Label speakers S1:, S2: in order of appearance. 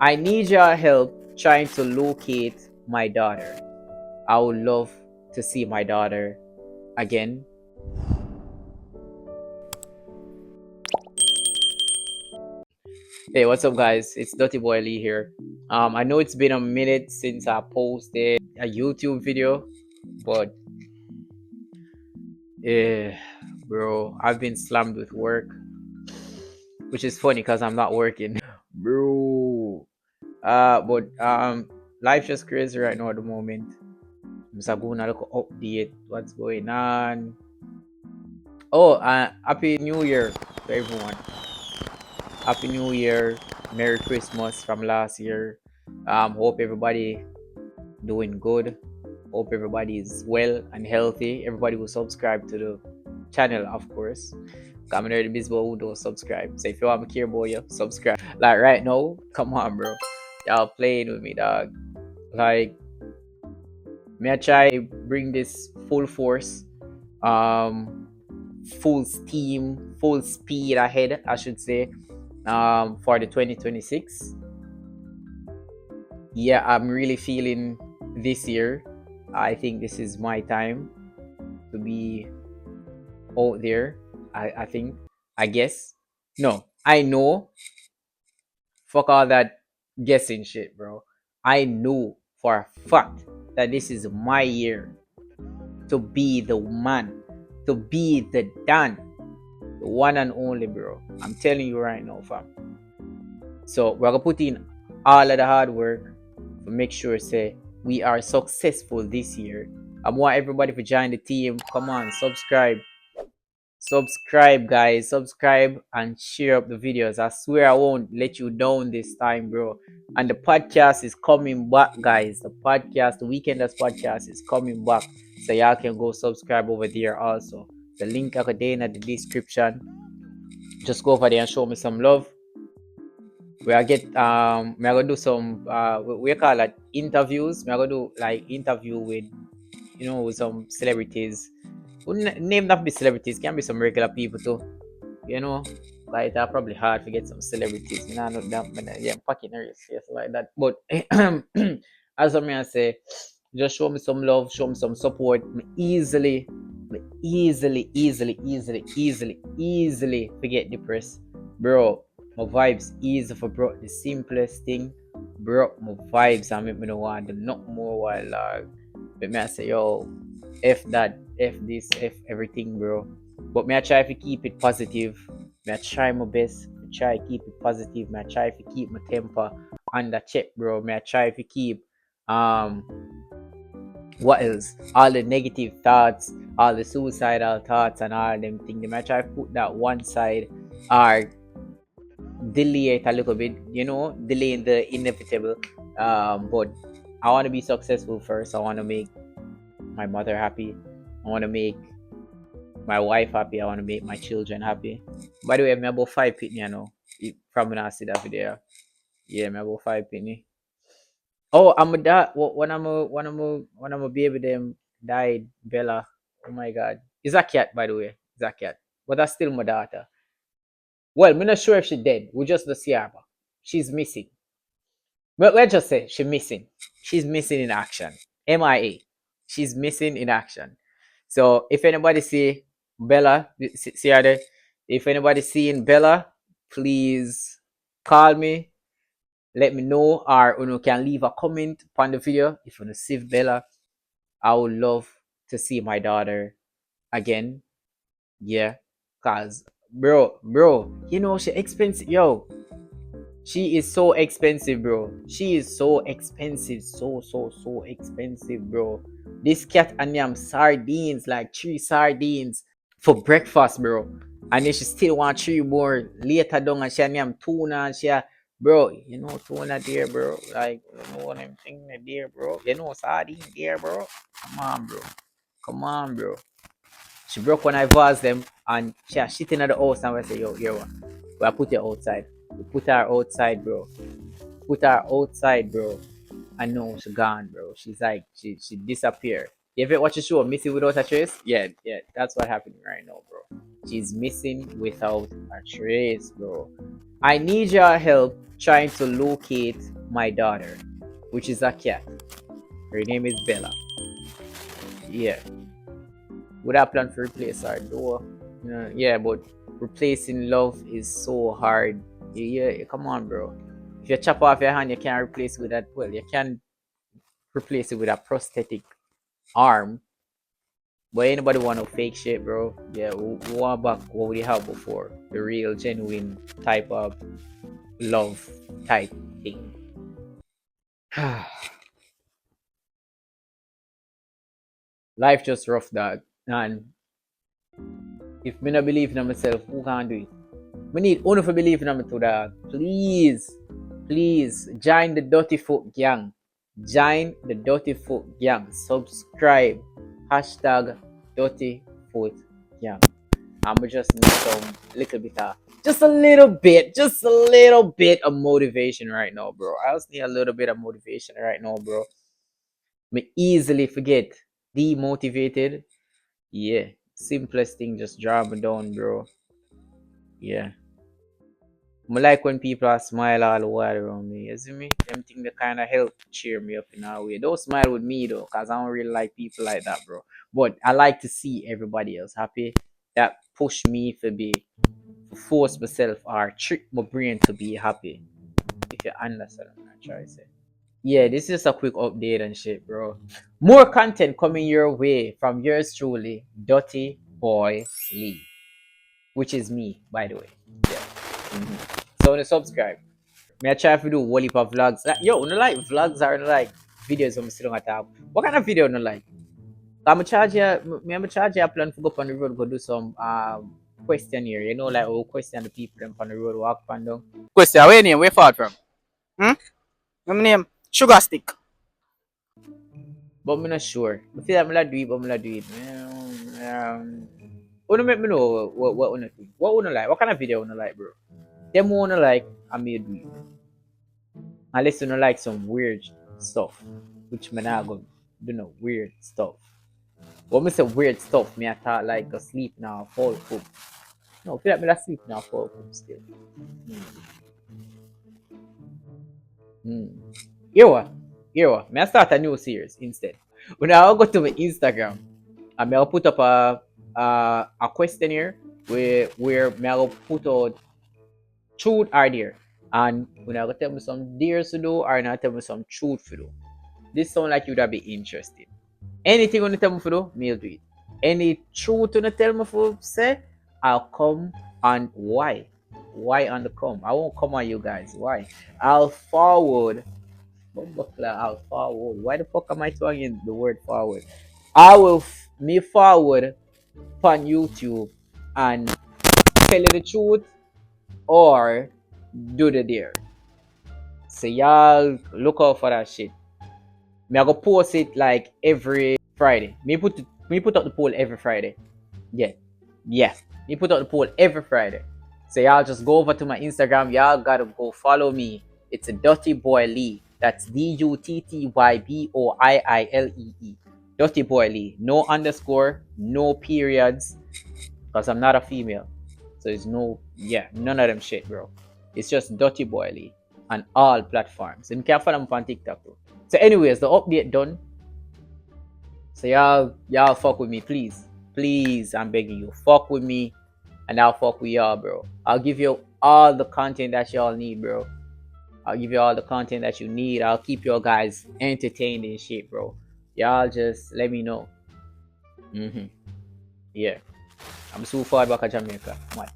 S1: I need your help trying to locate my daughter. I would love to see my daughter again. Hey, what's up, guys? It's Dirty Boy Lee here. I know it's been a minute since I posted a YouTube video, but yeah, bro, I've been slammed with work, which is funny because I'm not working, bro. But life's just crazy right now at the moment. I'm gonna look update what's going on. Oh, happy New Year to everyone. Happy New Year, Merry Christmas from last year. Hope everybody doing good. Hope everybody is well and healthy. Everybody will subscribe to the channel, of course. I'm the Bisbo who don't subscribe. So if you want to care about you, subscribe. Like right now, come on, bro. Y'all playing with me, dog. Like, may I try bring this full force, um, full steam, full speed ahead, I should say, for the 2026. Yeah, I'm really feeling this year. I think this is my time to be out there. I think, I guess. No, I know. Fuck all that guessing shit, bro. I know for a fact that this is my year to be the man, to be the Dan, the one and only, bro. I'm telling you right now, fam. So we're gonna put in all of the hard work to make sure say we are successful this year. I want everybody to join the team. Come on, subscribe, guys. Subscribe and share up the videos. I swear I won't let you down this time, bro. And the podcast is coming back, guys. The Weekenders podcast is coming back. So y'all can go subscribe over there also. The link I got in the description. Just go over there and show me some love. We are gonna do some we call it interviews. We're gonna do like interview with with some celebrities. Name not be celebrities, can be some regular people too. You know, like that probably hard to get some celebrities. Nah, not that, but yeah, fucking areas, yes, like that. But as I say, just show me some love, show me some support. Easily forget depressed, bro. My vibes easy for bro. The simplest thing, bro. My vibes, I make me no want to not more while but me I say yo, F that, F this, F everything, bro. But me I try to keep it positive. Me I try my best. Me try to keep it positive. Me I try to keep my temper under check, bro. Me I try to keep um what else? All the negative thoughts, all the suicidal thoughts and all them things. Me I try to put that one side or delay it a little bit, delaying the inevitable. But I want to be successful first. I want to make my mother happy. I want to make my wife happy. I want to make my children happy. By the way, I'm about 5 penny, from when I see that video. Yeah, I'm about 5 penny. Oh, I'm a dad. When I'm a baby, them died. Bella. Oh my God. It's a cat, by the way. It's a cat. But that's still my daughter. Well, we're not sure if she's dead. We just don't see her. She's missing. But let's just say she's missing. She's missing in action. MIA. She's missing in action. So if anybody see Bella, see her there? If anybody seeing Bella, please call me. Let me know, or you can leave a comment upon the video. If you want to see Bella, I would love to see my daughter again. Yeah, cause bro, she expensive. Yo, she is so expensive, bro. She is so expensive. So expensive, bro. This cat and yam sardines, like 3 sardines for breakfast, bro. And then she still want 3 more later down and she and yam tuna and bro, tuna there, bro. Like, one of them thing there, bro. Sardine there, bro. Come on, bro. Come on, bro. She broke one of vase them and she was shitting at the house and we say, yo, here one. We put her outside. We put her outside, bro. Put her outside, bro. And no, she gone, bro. She's like, she disappeared. You ever watch the show Missing Without a Trace? Yeah, that's what happening right now, bro. She's missing without a trace, bro. I need your help trying to locate my daughter, which is a cat. Her name is Bella. Yeah. Would I plan to replace her door? Yeah, but replacing love is so hard. Yeah, come on, bro. If you chop off your hand, you can't replace it with that. Well, you can replace it with a prosthetic arm. But anybody want no fake shit, bro? Yeah, we want back what we have before. The real, genuine type of love type thing. Life just rough, dog. And if me not believe in myself, who can do it? We need only for believe in me to dog. Please, please join the Dirty Foot Gang. Join the Dirty Foot Gang. Subscribe. Hashtag Dirty Foot Gang. I'm just need some little bit of just a little bit of motivation right now, bro. I just need a little bit of motivation right now, bro. Me easily forget. Demotivated. Yeah. Simplest thing, just drop me down, bro. Yeah. I like when people are smile all the while around me. You see me? Them thing that kind of help cheer me up in a way. Don't smile with me though, cause I don't really like people like that, bro. But I like to see everybody else happy. That push me to force myself or trick my brain to be happy. If you understand what I'm trying to say. Yeah, this is a quick update and shit, bro. More content coming your way from yours truly, Dirty Boy Lee, which is me, by the way. Yeah. So, to subscribe. Me I try to do whole heap of vlogs. Like, yo, no like vlogs or no like videos when I sit on a tab. What kind of video no like? I'm charge you, I'm charge you a plan to go up on the road, go do some questionnaire. You know, like we'll question the people them on the road walk on down.
S2: Question, where your name? Where you far from? Hmm? My name Sugar Stick.
S1: But I'm not sure. I feel like I'm not do it, but I'm not do it. Wanna make me know what wanna do? What wanna like? What kind of video wanna like, bro? Them wanna like I may do it. Unless you don't like some weird stuff, which me not gonna do no weird stuff. When me say weird stuff, me I thought like go sleep now, fall poop. No, feel like me not sleep now, fall poop still. Hmm. Here what? Here what? Me I start a new series instead. When I go to my Instagram, I may put up a questionnaire where me I go put out truth or dare. And when I go tell me some dares to do or not tell me some truth to do. This sound like you'd be interested. Anything you want to tell me for do, me'll do it. Any truth you want to tell me for say, I'll come and why? Why on the come? I won't come on you guys. Why? I'll forward. I'll forward. Why the fuck am I talking the word forward? I will me forward on YouTube and tell you the truth or do the dare. So y'all look out for that shit. Me I go post it like every Friday. Me put up the poll every Friday. Yeah. Yeah. Me put up the poll every Friday. So y'all just go over to my Instagram. Y'all gotta go follow me. It's a Dirty Boy Lee. That's DUTTYBOIILEE. Dirty Boy Lee. No underscore, no periods. Because I'm not a female. So it's none of them shit, bro. It's just Dirty Boy Lee on all platforms. And you can follow me on TikTok too. So anyways, the update done. So y'all fuck with me, please. Please, I'm begging you. Fuck with me and I'll fuck with y'all, bro. I'll give you all the content that y'all need, bro. I'll give you all the content that you need. I'll keep your guys entertained and shit, bro. Y'all just let me know. Yeah. I'm so far back at Jamaica. What?